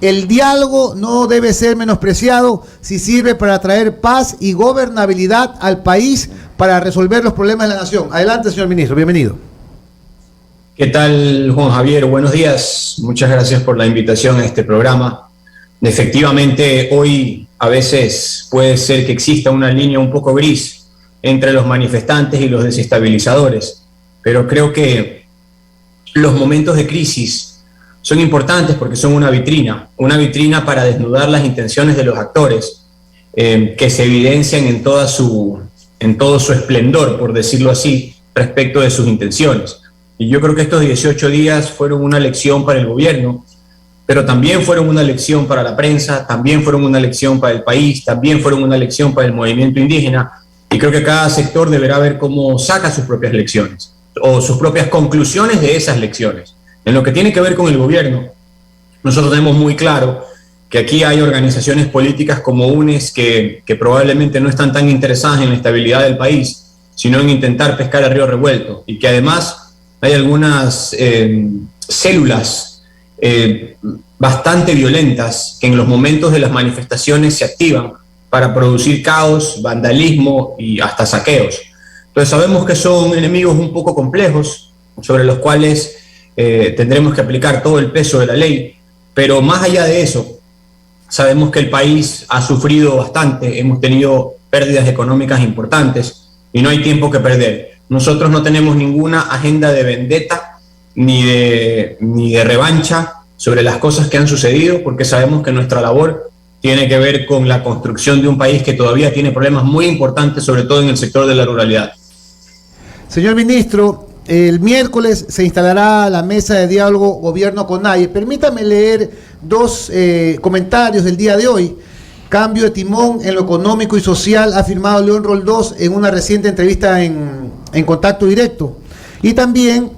El diálogo no debe ser menospreciado si sirve para traer paz y gobernabilidad al país para resolver los problemas de la nación. Adelante, señor ministro, bienvenido. ¿Qué tal, Juan Javier? Buenos días. Muchas gracias por la invitación a este programa. Efectivamente, hoy a veces puede ser que exista una línea un poco gris entre los manifestantes y los desestabilizadores, pero creo que los momentos de crisis son importantes porque son una vitrina para desnudar las intenciones de los actores que se evidencian en todo su esplendor, por decirlo así, respecto de sus intenciones. Y yo creo que estos 18 días fueron una lección para el gobierno, pero también fueron una lección para la prensa, también fueron una lección para el país, también fueron una lección para el movimiento indígena, y creo que cada sector deberá ver cómo saca sus propias lecciones o sus propias conclusiones de esas lecciones. En lo que tiene que ver con el gobierno, nosotros tenemos muy claro que aquí hay organizaciones políticas como UNES que probablemente no están tan interesadas en la estabilidad del país, sino en intentar pescar a río revuelto, y que además hay algunas células bastante violentas que en los momentos de las manifestaciones se activan para producir caos, vandalismo y hasta saqueos. Entonces sabemos que son enemigos un poco complejos, sobre los cuales tendremos que aplicar todo el peso de la ley, pero más allá de eso, sabemos que el país ha sufrido bastante, hemos tenido pérdidas económicas importantes y no hay tiempo que perder. Nosotros no tenemos ninguna agenda de vendetta ni de revancha sobre las cosas que han sucedido, porque sabemos que nuestra labor tiene que ver con la construcción de un país que todavía tiene problemas muy importantes, sobre todo en el sector de la ruralidad. Señor ministro, el miércoles se instalará la mesa de diálogo gobierno-CONAIE. Permítame leer dos comentarios del día de hoy. Cambio de timón en lo económico y social, ha afirmado León Roldós en una reciente entrevista en Contacto Directo. Y también,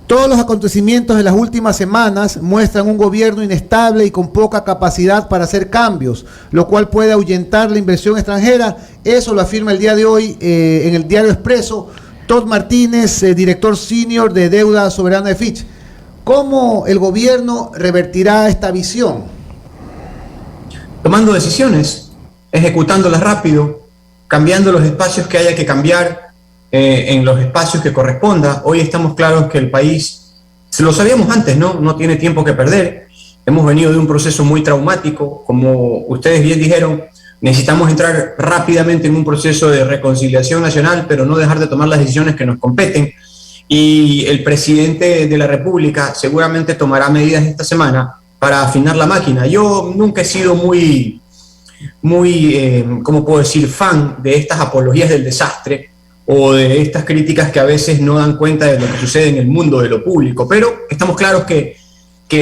todos los acontecimientos de las últimas semanas muestran un gobierno inestable y con poca capacidad para hacer cambios, lo cual puede ahuyentar la inversión extranjera. Eso lo afirma el día de hoy en el Diario Expreso Todd Martínez, director senior de deuda soberana de Fitch. ¿Cómo el gobierno revertirá esta visión? Tomando decisiones, ejecutándolas rápido, cambiando los espacios que haya que cambiar en los espacios que corresponda. Hoy estamos claros que el país, se lo sabíamos antes, no tiene tiempo que perder. Hemos venido de un proceso muy traumático, como ustedes bien dijeron. Necesitamos entrar rápidamente en un proceso de reconciliación nacional, pero no dejar de tomar las decisiones que nos competen. Y el presidente de la República seguramente tomará medidas esta semana para afinar la máquina. Yo nunca he sido muy ¿cómo puedo decir?, fan de estas apologías del desastre o de estas críticas que a veces no dan cuenta de lo que sucede en el mundo de lo público. Pero estamos claros que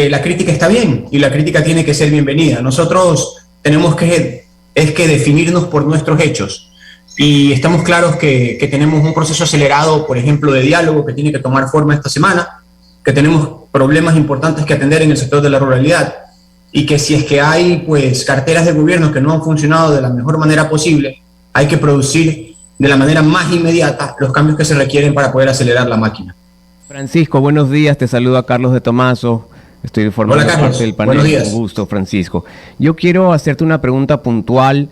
la crítica está bien y la crítica tiene que ser bienvenida. Nosotros tenemos que definirnos por nuestros hechos. Y estamos claros que tenemos un proceso acelerado, por ejemplo, de diálogo que tiene que tomar forma esta semana, que tenemos problemas importantes que atender en el sector de la ruralidad y que si es que hay pues carteras de gobierno que no han funcionado de la mejor manera posible, hay que producir de la manera más inmediata los cambios que se requieren para poder acelerar la máquina. Francisco, buenos días, te saluda Carlos de Tomaso. Estoy formando parte del panel. Buenos días. Un gusto, Francisco. Yo quiero hacerte una pregunta puntual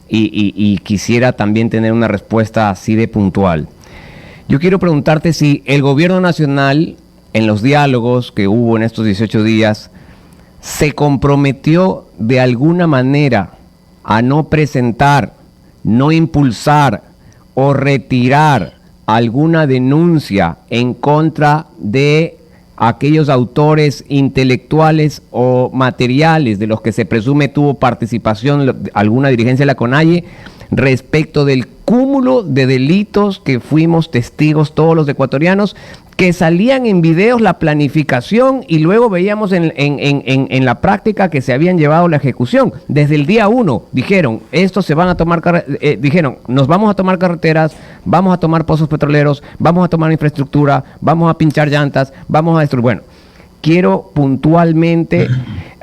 y quisiera también tener una respuesta así de puntual. Yo quiero preguntarte si el gobierno nacional, en los diálogos que hubo en estos 18 días, se comprometió de alguna manera a no presentar, no impulsar o retirar alguna denuncia en contra de aquellos autores intelectuales o materiales de los que se presume tuvo participación alguna dirigencia de la CONAIE respecto del cúmulo de delitos que fuimos testigos todos los ecuatorianos, que salían en videos la planificación y luego veíamos en la práctica que se habían llevado la ejecución. Desde el día 1 dijeron, estos se van a tomar, dijeron, nos vamos a tomar carreteras, vamos a tomar pozos petroleros, vamos a tomar infraestructura, vamos a pinchar llantas, vamos a destruir. Bueno, quiero puntualmente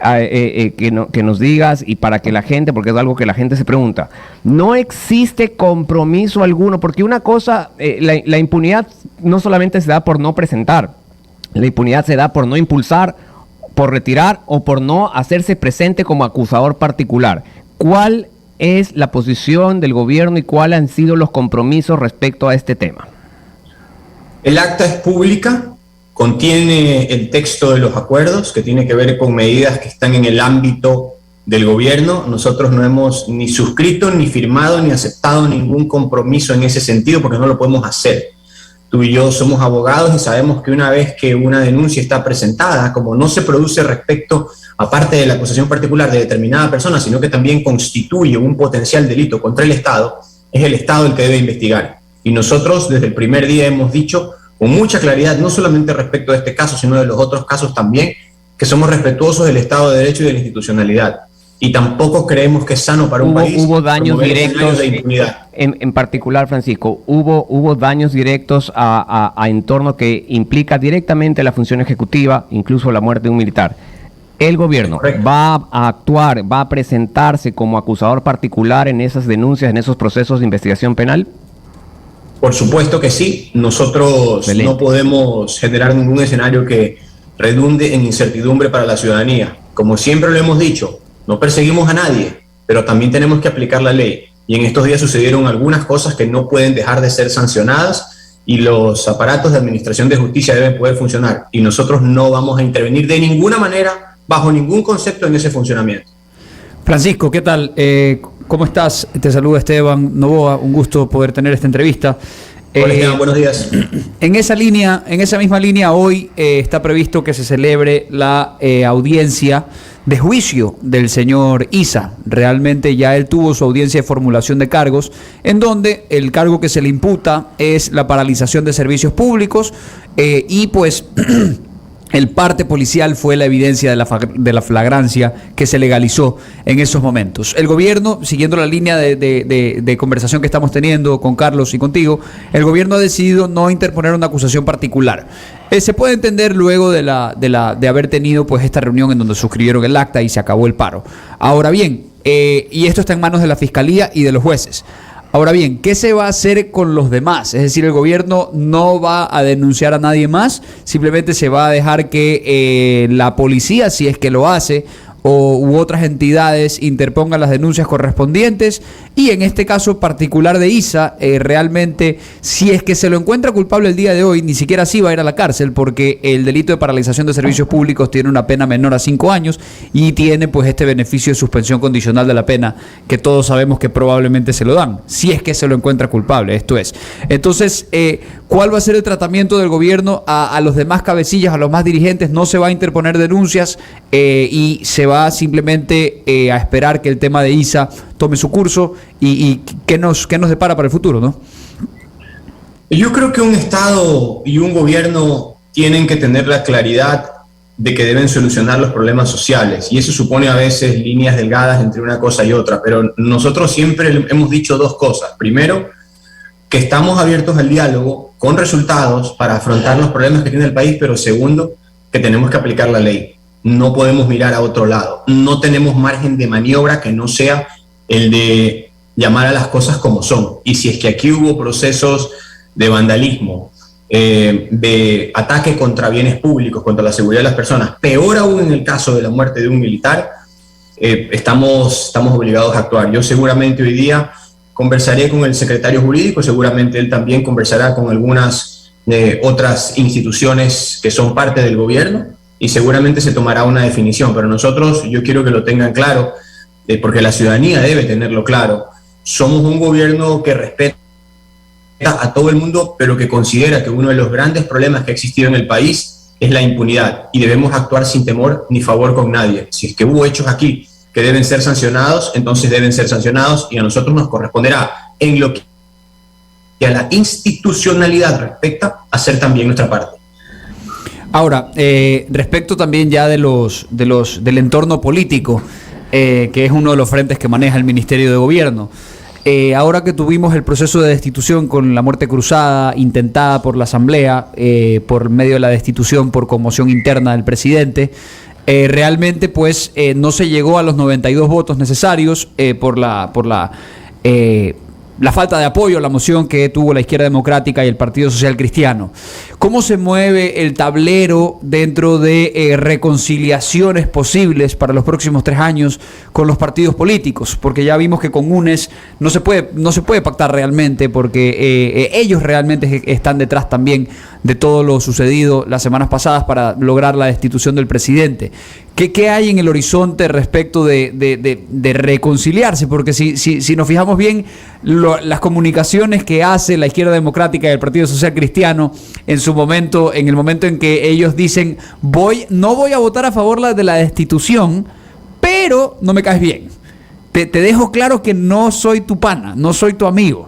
que nos digas, y para que la gente, porque es algo que la gente se pregunta, no existe compromiso alguno, porque una cosa, la impunidad no solamente se da por no presentar, la impunidad se da por no impulsar, por retirar o por no hacerse presente como acusador particular. ¿Cuál es la posición del gobierno y cuáles han sido los compromisos respecto a este tema? El acta es pública, contiene el texto de los acuerdos que tiene que ver con medidas que están en el ámbito del gobierno. Nosotros no hemos ni suscrito, ni firmado, ni aceptado ningún compromiso en ese sentido porque no lo podemos hacer. Tú y yo somos abogados y sabemos que una vez que una denuncia está presentada, como no se produce respecto, aparte de la acusación particular de determinada persona, sino que también constituye un potencial delito contra el Estado, es el Estado el que debe investigar. Y nosotros desde el primer día hemos dicho con mucha claridad, no solamente respecto de este caso, sino de los otros casos también, que somos respetuosos del Estado de Derecho y de la institucionalidad. Y tampoco creemos que es sano para un país. Hubo daños directos de impunidad. En particular, Francisco, hubo daños directos a entorno que implica directamente la función ejecutiva, incluso la muerte de un militar. ¿El gobierno va a actuar, va a presentarse como acusador particular en esas denuncias, en esos procesos de investigación penal? Por supuesto que sí. Nosotros no podemos generar ningún escenario que redunde en incertidumbre para la ciudadanía. Como siempre lo hemos dicho, no perseguimos a nadie, pero también tenemos que aplicar la ley. Y en estos días sucedieron algunas cosas que no pueden dejar de ser sancionadas y los aparatos de administración de justicia deben poder funcionar. Y nosotros no vamos a intervenir de ninguna manera, bajo ningún concepto en ese funcionamiento. Francisco, ¿qué tal? ¿Cómo estás? Te saluda Esteban Novoa, un gusto poder tener esta entrevista. Hola Esteban, buenos días. En esa misma línea, hoy está previsto que se celebre la audiencia de juicio del señor Issa. Realmente ya él tuvo su audiencia de formulación de cargos, en donde el cargo que se le imputa es la paralización de servicios públicos y pues el parte policial fue la evidencia de la flagrancia que se legalizó en esos momentos. El gobierno, siguiendo la línea de conversación que estamos teniendo con Carlos y contigo, el gobierno ha decidido no interponer una acusación particular. Se puede entender luego de haber tenido pues esta reunión en donde suscribieron el acta y se acabó el paro. Ahora bien, y esto está en manos de la Fiscalía y de los jueces. Ahora bien, ¿qué se va a hacer con los demás? Es decir, el gobierno no va a denunciar a nadie más, simplemente se va a dejar que la policía, si es que lo hace, u otras entidades interpongan las denuncias correspondientes. Y en este caso particular de Issa, realmente, si es que se lo encuentra culpable el día de hoy, ni siquiera así va a ir a la cárcel, porque el delito de paralización de servicios públicos tiene una pena menor a 5 años y tiene pues este beneficio de suspensión condicional de la pena que todos sabemos que probablemente se lo dan, si es que se lo encuentra culpable, esto es. Entonces, ¿cuál va a ser el tratamiento del gobierno a los demás cabecillas, a los más dirigentes? No se va a interponer denuncias y se va simplemente a esperar que el tema de Issa tome su curso y qué nos depara para el futuro, ¿no? Yo creo que un Estado y un gobierno tienen que tener la claridad de que deben solucionar los problemas sociales, y eso supone a veces líneas delgadas entre una cosa y otra, pero nosotros siempre hemos dicho dos cosas. Primero, que estamos abiertos al diálogo con resultados para afrontar los problemas que tiene el país, pero segundo, que tenemos que aplicar la ley. No podemos mirar a otro lado. No tenemos margen de maniobra que no sea el de llamar a las cosas como son. Y si es que aquí hubo procesos de vandalismo, de ataque contra bienes públicos, contra la seguridad de las personas, peor aún en el caso de la muerte de un militar, estamos obligados a actuar. Yo seguramente hoy día conversaré con el secretario jurídico, seguramente él también conversará con algunas otras instituciones que son parte del gobierno, y seguramente se tomará una definición, pero nosotros, yo quiero que lo tengan claro, porque la ciudadanía debe tenerlo claro. Somos un gobierno que respeta a todo el mundo, pero que considera que uno de los grandes problemas que ha existido en el país es la impunidad, y debemos actuar sin temor ni favor con nadie. Si es que hubo hechos aquí que deben ser sancionados, entonces deben ser sancionados, y a nosotros nos corresponderá, en lo que a la institucionalidad respecta, hacer también nuestra parte. Ahora, respecto también ya del entorno político, que es uno de los frentes que maneja el Ministerio de Gobierno. Ahora que tuvimos el proceso de destitución con la muerte cruzada intentada por la Asamblea, por medio de la destitución por conmoción interna del presidente, realmente pues no se llegó a los 92 votos necesarios por la falta de apoyo a la moción que tuvo la Izquierda Democrática y el Partido Social Cristiano. ¿Cómo se mueve el tablero dentro de reconciliaciones posibles para los próximos 3 años con los partidos políticos? Porque ya vimos que con UNES no se puede pactar realmente, porque ellos realmente están detrás también de todo lo sucedido las semanas pasadas para lograr la destitución del presidente. ¿Qué hay en el horizonte respecto de reconciliarse? Porque si nos fijamos bien, las comunicaciones que hace la Izquierda Democrática y el Partido Social Cristiano en el momento en que ellos dicen no voy a votar a favor de la destitución, pero no me caes bien. Te dejo claro que no soy tu pana, no soy tu amigo.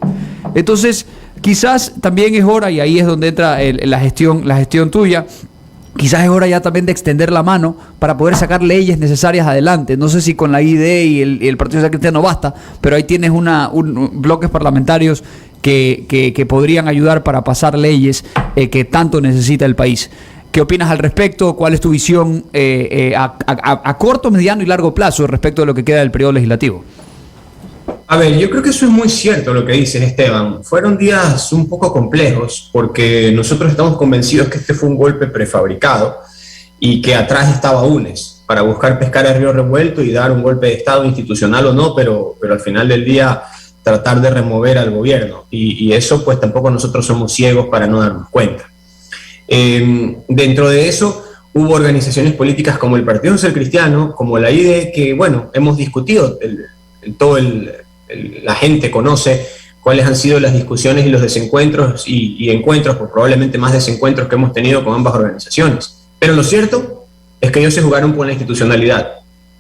Entonces, quizás también es hora, y ahí es donde entra la gestión tuya, quizás es hora ya también de extender la mano para poder sacar leyes necesarias adelante. No sé si con la ID y el Partido Social Cristiano basta, pero ahí tienes bloques parlamentarios que podrían ayudar para pasar leyes que tanto necesita el país. ¿Qué opinas al respecto? ¿Cuál es tu visión a corto, mediano y largo plazo respecto de lo que queda del periodo legislativo? A ver, yo creo que eso es muy cierto lo que dices, Esteban. Fueron días un poco complejos porque nosotros estamos convencidos que este fue un golpe prefabricado y que atrás estaba UNES para buscar pescar a río revuelto y dar un golpe de Estado institucional o no, pero al final del día tratar de remover al gobierno. Y eso pues tampoco nosotros somos ciegos para no darnos cuenta. Dentro de eso hubo organizaciones políticas como el Partido Social Cristiano, como la IDE, que bueno, hemos discutido, la gente conoce cuáles han sido las discusiones y los desencuentros y encuentros, pues probablemente más desencuentros que hemos tenido con ambas organizaciones. Pero lo cierto es que ellos se jugaron por la institucionalidad,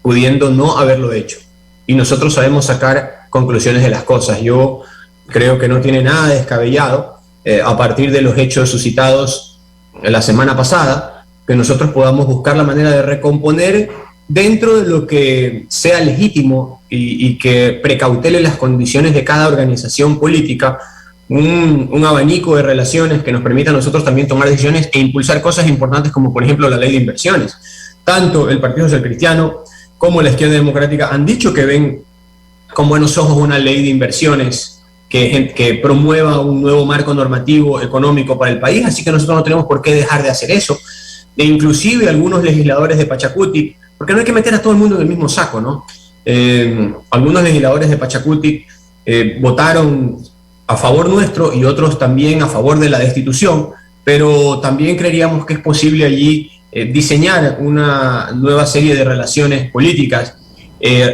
pudiendo no haberlo hecho. Y nosotros sabemos sacar conclusiones de las cosas. Yo creo que no tiene nada de descabellado, a partir de los hechos suscitados la semana pasada, que nosotros podamos buscar la manera de recomponer dentro de lo que sea legítimo y que precautele las condiciones de cada organización política, un abanico de relaciones que nos permita a nosotros también tomar decisiones e impulsar cosas importantes como por ejemplo la ley de inversiones. Tanto el Partido Social Cristiano como la Izquierda Democrática han dicho que ven con buenos ojos una ley de inversiones que promueva un nuevo marco normativo económico para el país, así que nosotros no tenemos por qué dejar de hacer eso. E inclusive algunos legisladores de Pachacuti, porque no hay que meter a todo el mundo en el mismo saco, ¿no? Algunos legisladores de Pachacuti votaron a favor nuestro y otros también a favor de la destitución, pero también creeríamos que es posible allí diseñar una nueva serie de relaciones políticas,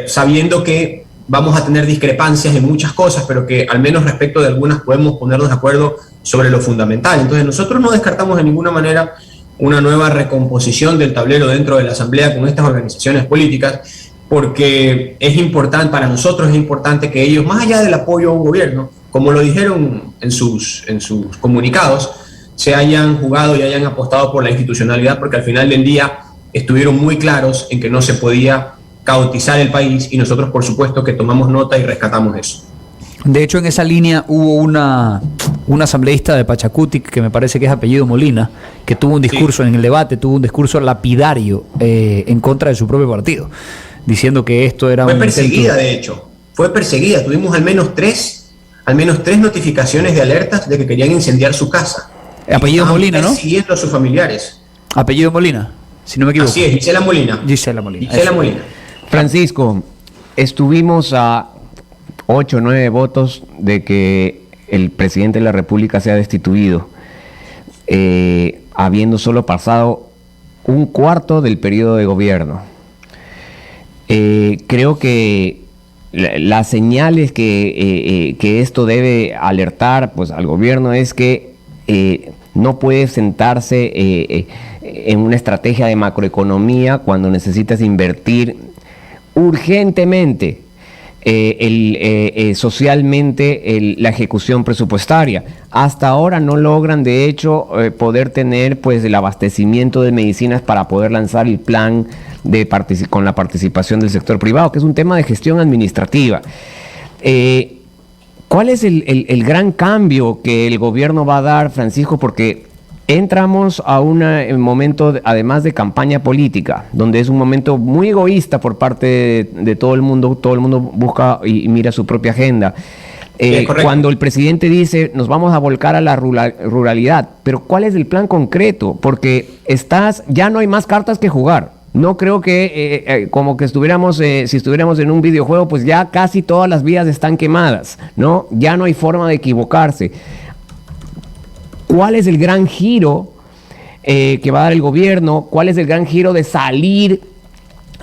sabiendo que vamos a tener discrepancias en muchas cosas, pero que al menos respecto de algunas podemos ponernos de acuerdo sobre lo fundamental. Entonces nosotros no descartamos de ninguna manera una nueva recomposición del tablero dentro de la Asamblea con estas organizaciones políticas, porque es importante, para nosotros es importante que ellos, más allá del apoyo a un gobierno, como lo dijeron en sus comunicados, se hayan jugado y hayan apostado por la institucionalidad, porque al final del día estuvieron muy claros en que no se podía caotizar el país y nosotros por supuesto que tomamos nota y rescatamos eso. De hecho, en esa línea hubo un asambleísta de Pachacuti, que me parece que es apellido Molina, que tuvo un discurso en el debate, tuvo un discurso lapidario en contra de su propio partido, diciendo que esto era... Fue perseguida, de hecho, fue perseguida. Tuvimos al menos tres notificaciones de alertas de que querían incendiar su casa. Apellido Molina, ¿no? Persiguiendo a sus familiares. Apellido Molina, si no me equivoco. Así es, Gisela Molina. Gisela Molina. Gisela Molina. Francisco, estuvimos a 8 o 9 votos de que el presidente de la República sea destituido, habiendo solo pasado un cuarto del periodo de gobierno. Creo que las señales que esto debe alertar pues, al gobierno es que no puede sentarse en una estrategia de macroeconomía cuando necesitas invertir urgentemente socialmente la ejecución presupuestaria. Hasta ahora no logran, de hecho, poder tener pues el abastecimiento de medicinas para poder lanzar el plan con la participación del sector privado, que es un tema de gestión administrativa. ¿Cuál es el gran cambio que el gobierno va a dar, Francisco? Porque entramos a un momento, además de campaña política, donde es un momento muy egoísta por parte de todo el mundo busca y mira su propia agenda. cuando el presidente dice nos vamos a volcar a la ruralidad, pero ¿cuál es el plan concreto? Porque ya no hay más cartas que jugar. No creo que como que si estuviéramos en un videojuego, pues ya casi todas las vías están quemadas, ¿no? Ya no hay forma de equivocarse. ¿Cuál es el gran giro que va a dar el gobierno? ¿Cuál es el gran giro de salir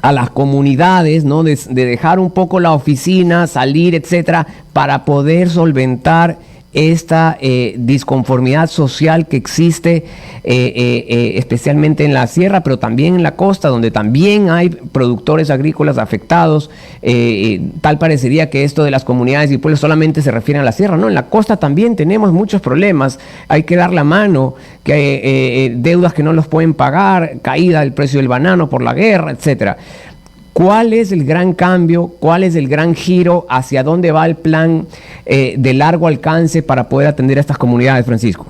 a las comunidades, ¿no? De dejar un poco la oficina, salir, etcétera, para poder solventar esta disconformidad social que existe especialmente en la sierra, pero también en la costa, donde también hay productores agrícolas afectados? Tal parecería que esto de las comunidades y pueblos solamente se refiere a la sierra, ¿no? En la costa también tenemos muchos problemas, hay que dar la mano, que hay deudas que no los pueden pagar, caída del precio del banano por la guerra, etcétera. ¿Cuál es el gran cambio? ¿Cuál es el gran giro? ¿Hacia dónde va el plan de largo alcance para poder atender a estas comunidades, Francisco?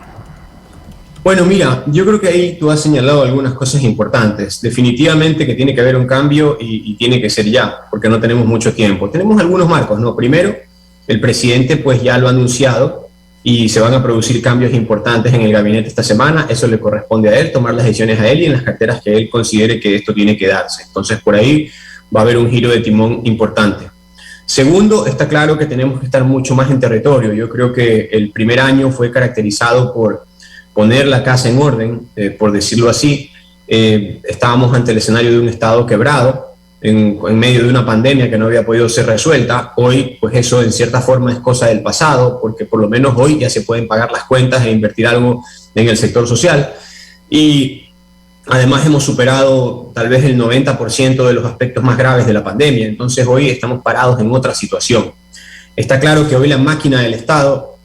Bueno, mira, yo creo que ahí tú has señalado algunas cosas importantes. Definitivamente que tiene que haber un cambio y tiene que ser ya, porque no tenemos mucho tiempo. Tenemos algunos marcos, ¿no? Primero, el presidente pues ya lo ha anunciado y se van a producir cambios importantes en el gabinete esta semana. Eso le corresponde a él, tomar las decisiones a él y en las carteras que él considere que esto tiene que darse. Entonces, por ahí va a haber un giro de timón importante. Segundo, está claro que tenemos que estar mucho más en territorio. Yo creo que el primer año fue caracterizado por poner la casa en orden, por decirlo así. Estábamos ante el escenario de un Estado quebrado, en medio de una pandemia que no había podido ser resuelta. Hoy, pues eso en cierta forma es cosa del pasado, porque por lo menos hoy ya se pueden pagar las cuentas e invertir algo en el sector social. Y además hemos superado tal vez el 90% de los aspectos más graves de la pandemia, entonces hoy estamos parados en otra situación. Está claro que hoy la máquina del Estado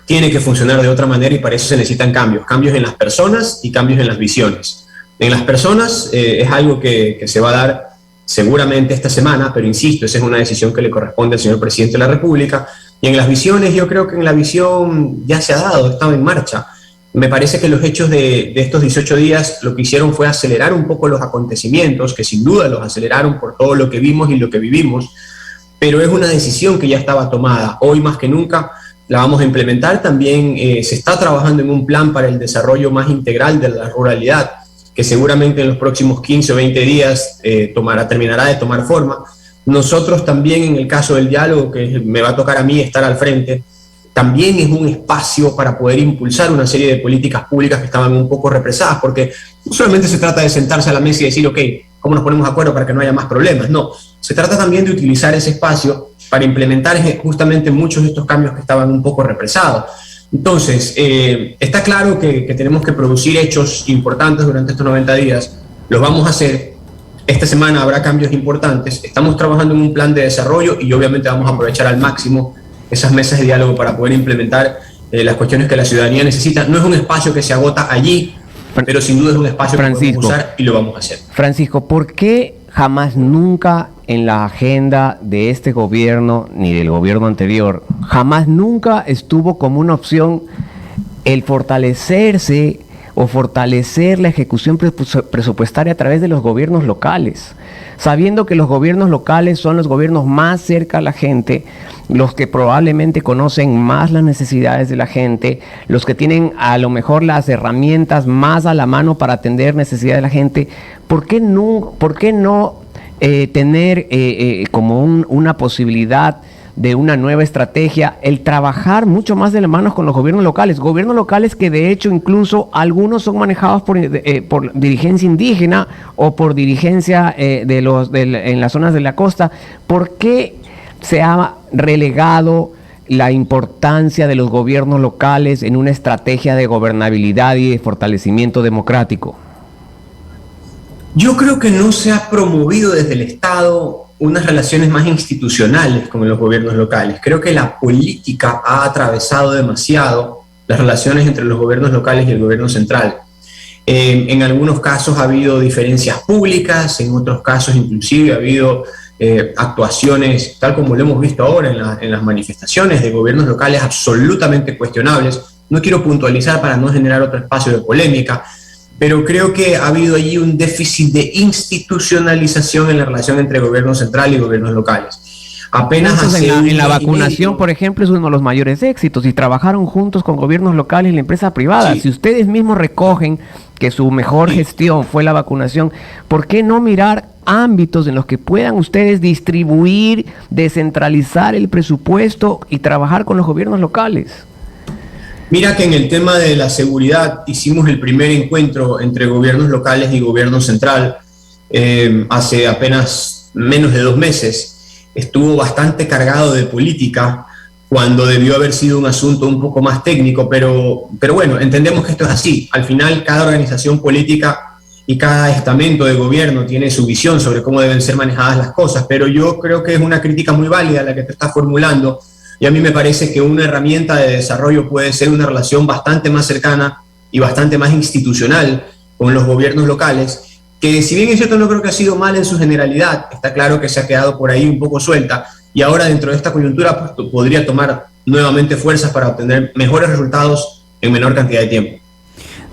tiene que funcionar de otra manera y para eso se necesitan cambios en las personas y cambios en las visiones. En las personas es algo que se va a dar seguramente esta semana, pero insisto, esa es una decisión que le corresponde al señor presidente de la República. Y en las visiones, yo creo que en la visión ya se ha dado, estaba en marcha. Me parece que los hechos de estos 18 días lo que hicieron fue acelerar un poco los acontecimientos, que sin duda los aceleraron por todo lo que vimos y lo que vivimos, pero es una decisión que ya estaba tomada. Hoy más que nunca la vamos a implementar. También se está trabajando en un plan para el desarrollo más integral de la ruralidad, que seguramente en los próximos 15 o 20 días terminará de tomar forma. Nosotros también, en el caso del diálogo, que me va a tocar a mí estar al frente, también es un espacio para poder impulsar una serie de políticas públicas que estaban un poco represadas, porque no solamente se trata de sentarse a la mesa y decir, ok, ¿cómo nos ponemos de acuerdo para que no haya más problemas? No, se trata también de utilizar ese espacio para implementar justamente muchos de estos cambios que estaban un poco represados. Entonces, está claro que tenemos que producir hechos importantes durante estos 90 días, los vamos a hacer. Esta semana habrá cambios importantes, estamos trabajando en un plan de desarrollo y obviamente vamos a aprovechar al máximo esas mesas de diálogo para poder implementar las cuestiones que la ciudadanía necesita. No es un espacio que se agota allí, pero sin duda es un espacio que podemos usar y lo vamos a hacer. Francisco, ¿por qué jamás nunca en la agenda de este gobierno ni del gobierno anterior, jamás nunca estuvo como una opción el fortalecerse o fortalecer la ejecución presupuestaria a través de los gobiernos locales, sabiendo que los gobiernos locales son los gobiernos más cerca a la gente, los que probablemente conocen más las necesidades de la gente, los que tienen a lo mejor las herramientas más a la mano para atender necesidades de la gente? ¿Por qué no tener como una posibilidad de una nueva estrategia, el trabajar mucho más de la mano con los gobiernos locales que de hecho incluso algunos son manejados por dirigencia indígena o por dirigencia en las zonas de la costa? ¿Por qué se ha relegado la importancia de los gobiernos locales en una estrategia de gobernabilidad y de fortalecimiento democrático? Yo creo que no se ha promovido desde el Estado unas relaciones más institucionales con los gobiernos locales. Creo que la política ha atravesado demasiado las relaciones entre los gobiernos locales y el gobierno central. En algunos casos ha habido diferencias públicas, en otros casos inclusive ha habido actuaciones, tal como lo hemos visto ahora en las manifestaciones de gobiernos locales absolutamente cuestionables. No quiero puntualizar para no generar otro espacio de polémica, pero creo que ha habido allí un déficit de institucionalización en la relación entre gobierno central y gobiernos locales. Apenas Juntos hace en la un mes y vacunación, medio. por ejemplo, es uno de los mayores éxitos y trabajaron juntos con gobiernos locales y la empresa privada. Sí. Si ustedes mismos recogen que su mejor gestión fue la vacunación, ¿por qué no mirar ámbitos en los que puedan ustedes distribuir, descentralizar el presupuesto y trabajar con los gobiernos locales? Mira que en el tema de la seguridad hicimos el primer encuentro entre gobiernos locales y gobierno central hace apenas menos de 2 meses. Estuvo bastante cargado de política cuando debió haber sido un asunto un poco más técnico, pero bueno, entendemos que esto es así. Al final, cada organización política y cada estamento de gobierno tiene su visión sobre cómo deben ser manejadas las cosas, pero yo creo que es una crítica muy válida la que te estás formulando, y a mí me parece que una herramienta de desarrollo puede ser una relación bastante más cercana y bastante más institucional con los gobiernos locales, que si bien es cierto no creo que ha sido mal en su generalidad, está claro que se ha quedado por ahí un poco suelta, y ahora dentro de esta coyuntura pues, podría tomar nuevamente fuerzas para obtener mejores resultados en menor cantidad de tiempo.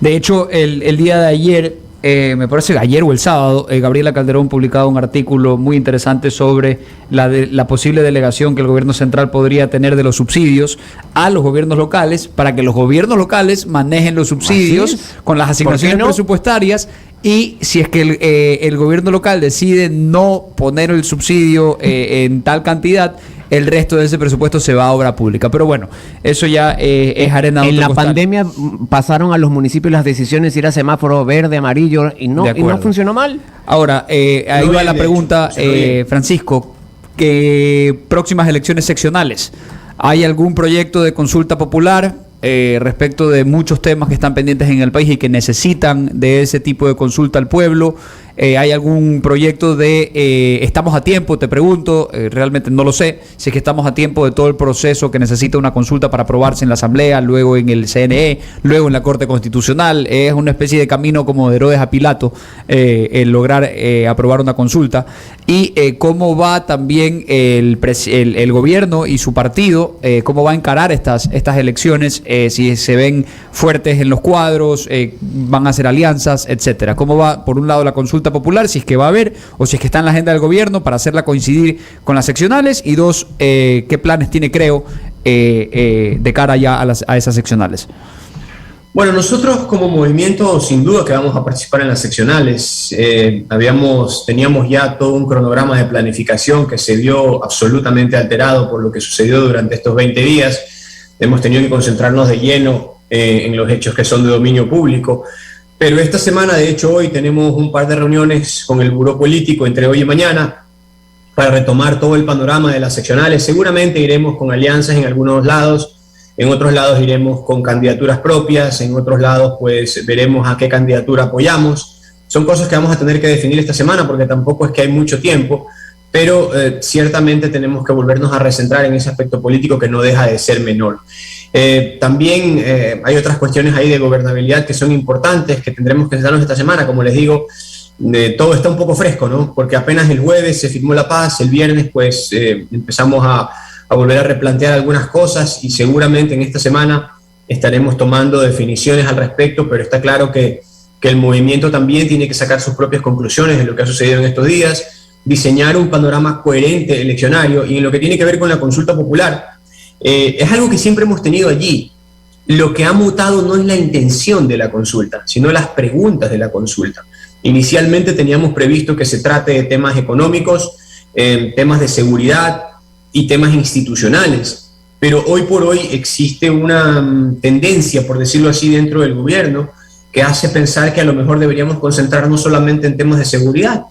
De hecho, el día de ayer, me parece que ayer o el sábado, Gabriela Calderón publicaba un artículo muy interesante sobre la posible delegación que el gobierno central podría tener de los subsidios a los gobiernos locales para que los gobiernos locales manejen los subsidios con las asignaciones presupuestarias. Y si es que el gobierno local decide no poner el subsidio en tal cantidad, el resto de ese presupuesto se va a obra pública. Pero bueno, eso ya es arena de En otro la costal. pandemia pasaron a los municipios las decisiones de ir a semáforo verde, amarillo, y no funcionó mal. Ahora, ahí No, va la de pregunta, hecho, bien. Francisco, que próximas elecciones seccionales, ¿hay algún proyecto de consulta popular respecto de muchos temas que están pendientes en el país y que necesitan de ese tipo de consulta al pueblo? ¿Hay algún proyecto de estamos a tiempo? Te pregunto, realmente no lo sé, si es que estamos a tiempo de todo el proceso que necesita una consulta para aprobarse en la Asamblea, luego en el CNE, luego en la Corte Constitucional. Es una especie de camino como de Herodes a Pilato el lograr aprobar una consulta. Y cómo va también el gobierno y su partido, cómo va a encarar estas elecciones, si se ven fuertes en los cuadros, van a hacer alianzas, etcétera. ¿Cómo va, por un lado, la consulta popular, si es que va a haber, o si es que está en la agenda del gobierno para hacerla coincidir con las seccionales? Y dos, ¿qué planes tiene Creo de cara ya a esas seccionales? Bueno, nosotros como movimiento sin duda que vamos a participar en las seccionales. Teníamos ya todo un cronograma de planificación que se vio absolutamente alterado por lo que sucedió durante estos 20 días. Hemos tenido que concentrarnos de lleno en los hechos que son de dominio público. Pero esta semana, de hecho hoy, tenemos un par de reuniones con el Buró Político entre hoy y mañana para retomar todo el panorama de las seccionales. Seguramente iremos con alianzas en algunos lados, en otros lados iremos con candidaturas propias, en otros lados pues veremos a qué candidatura apoyamos. Son cosas que vamos a tener que definir esta semana porque tampoco es que hay mucho tiempo, pero ciertamente tenemos que volvernos a recentrar en ese aspecto político que no deja de ser menor. También hay otras cuestiones ahí de gobernabilidad que son importantes, que tendremos que darnos esta semana. Como les digo, todo está un poco fresco, ¿no? Porque apenas el jueves se firmó la paz, el viernes pues empezamos a volver a replantear algunas cosas y seguramente en esta semana estaremos tomando definiciones al respecto, pero está claro que el movimiento también tiene que sacar sus propias conclusiones de lo que ha sucedido en estos días, diseñar un panorama coherente eleccionario. Y en lo que tiene que ver con la consulta popular, es algo que siempre hemos tenido allí. Lo que ha mutado no es la intención de la consulta, sino las preguntas de la consulta. Inicialmente teníamos previsto que se trate de temas económicos, temas de seguridad y temas institucionales, pero hoy por hoy existe una tendencia, por decirlo así, dentro del gobierno que hace pensar que a lo mejor deberíamos concentrarnos solamente en temas de seguridad,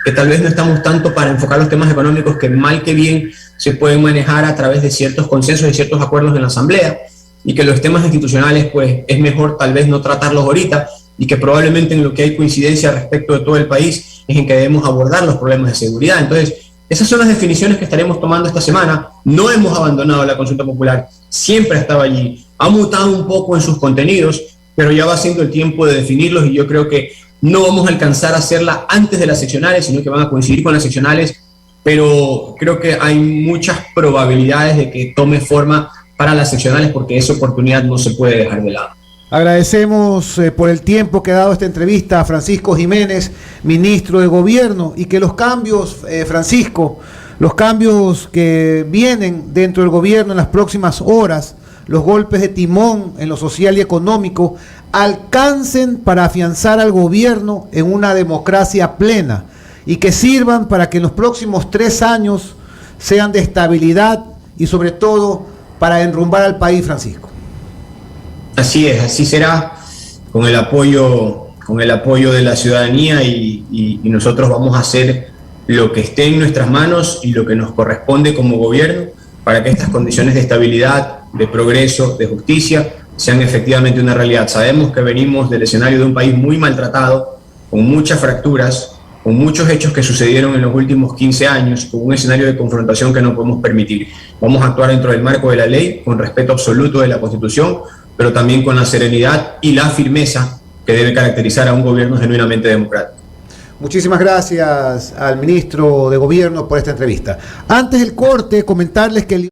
que tal vez no estamos tanto para enfocar los temas económicos, que mal que bien se pueden manejar a través de ciertos consensos y ciertos acuerdos en la Asamblea, y que los temas institucionales pues es mejor tal vez no tratarlos ahorita, y que probablemente en lo que hay coincidencia respecto de todo el país es en que debemos abordar los problemas de seguridad. Entonces, esas son las definiciones que estaremos tomando esta semana. No hemos abandonado la consulta popular, siempre estaba allí, ha mutado un poco en sus contenidos, pero ya va siendo el tiempo de definirlos, y yo creo que no vamos a alcanzar a hacerla antes de las seccionales, sino que van a coincidir con las seccionales, pero creo que hay muchas probabilidades de que tome forma para las seccionales, porque esa oportunidad no se puede dejar de lado. Agradecemos por el tiempo que ha dado esta entrevista a Francisco Jiménez, ministro de Gobierno, y que los cambios, Francisco, los cambios que vienen dentro del gobierno en las próximas horas, los golpes de timón en lo social y económico, alcancen para afianzar al gobierno en una democracia plena y que sirvan para que en los próximos 3 años sean de estabilidad y sobre todo para enrumbar al país, Francisco. Así es, así será, con el apoyo de la ciudadanía y nosotros vamos a hacer lo que esté en nuestras manos y lo que nos corresponde como gobierno para que estas condiciones de estabilidad, de progreso, de justicia sean efectivamente una realidad. Sabemos que venimos del escenario de un país muy maltratado, con muchas fracturas, con muchos hechos que sucedieron en los últimos 15 años, con un escenario de confrontación que no podemos permitir. Vamos a actuar dentro del marco de la ley, con respeto absoluto de la Constitución, pero también con la serenidad y la firmeza que debe caracterizar a un gobierno genuinamente democrático. Muchísimas gracias al ministro de Gobierno por esta entrevista. Antes del corte, comentarles que